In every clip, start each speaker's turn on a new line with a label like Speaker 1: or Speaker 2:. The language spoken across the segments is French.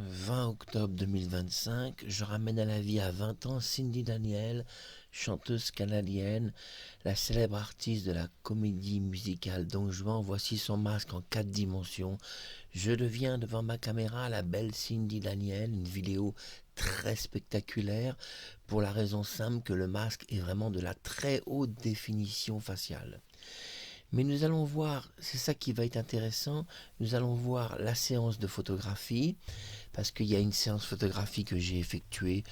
Speaker 1: 20 octobre 2025, je ramène à la vie à 20 ans Cindy Daniel, chanteuse canadienne, la célèbre artiste de la comédie musicale Don Juan. Voici son masque en 4 dimensions. Je deviens devant ma caméra la belle Cindy Daniel, une vidéo très spectaculaire pour la raison simple que le masque est vraiment de la très haute définition faciale. Mais nous allons voir, c'est ça qui va être intéressant, nous allons voir la séance de photographie, parce qu'il y a une séance photographie que j'ai effectuée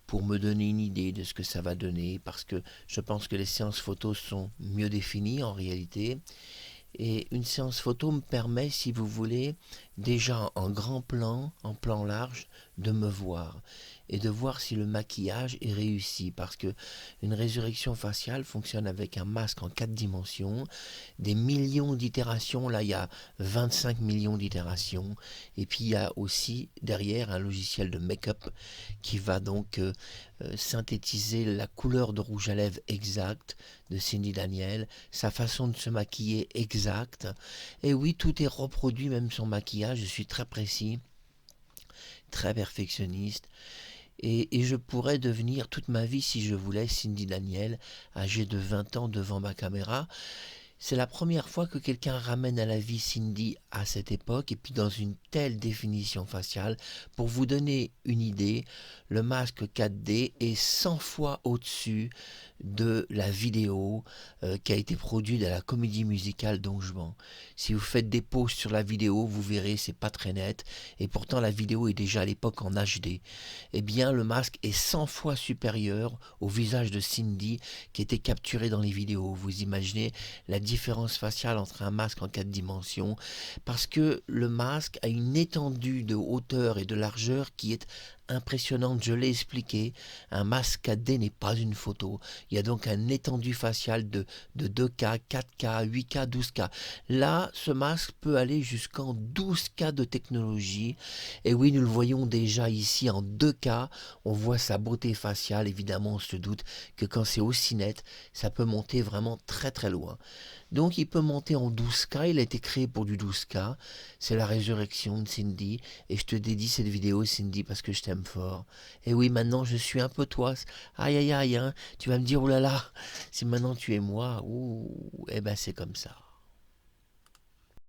Speaker 1: pour me donner une idée de ce que ça va donner, parce que je pense que les séances photos sont mieux définies en réalité. Et une séance photo me permet, si vous voulez, déjà en grand plan, en plan large, de me voir et de voir si le maquillage est réussi, parce que une résurrection faciale fonctionne avec un masque en 4 dimensions, des millions d'itérations. Là il y a 25 millions d'itérations, et puis il y a aussi derrière un logiciel de make-up qui va donc synthétiser la couleur de rouge à lèvres exacte de Cindy Daniel, sa façon de se maquiller exacte. Et oui, tout est reproduit, même son maquillage. Je suis très précis, très perfectionniste. Et je pourrais devenir toute ma vie, si je voulais, Cindy Daniel, âgée de 20 ans devant ma caméra. C'est la première fois que quelqu'un ramène à la vie Cindy à cette époque, et puis dans une telle définition faciale. Pour vous donner une idée, le masque 4D est 100 fois au-dessus de la vidéo qui a été produite à la comédie musicale Don Juan. Si vous faites des pauses sur la vidéo, vous verrez, c'est pas très net, et pourtant la vidéo est déjà à l'époque en HD. Eh bien, le masque est 100 fois supérieur au visage de Cindy qui était capturé dans les vidéos. Vous imaginez la différence faciale entre un masque en 4 dimensions, parce que le masque a une étendue de hauteur et de largeur qui est impressionnante. Je l'ai expliqué, un masque 4D n'est pas une photo. Il y a donc un étendu facial de 2K, 4K, 8K, 12K. Là, ce masque peut aller jusqu'en 12K de technologie. Et oui, nous le voyons déjà ici en 2K. On voit sa beauté faciale. Évidemment, on se doute que quand c'est aussi net, ça peut monter vraiment très très loin. Donc il peut monter en 12K, il a été créé pour du 12K, c'est la résurrection de Cindy, et je te dédie cette vidéo Cindy parce que je t'aime fort. Et oui, maintenant je suis un peu toi, aïe aïe aïe, hein. Tu vas me dire, oh là là, si maintenant tu es moi, ouh, eh ben c'est comme ça.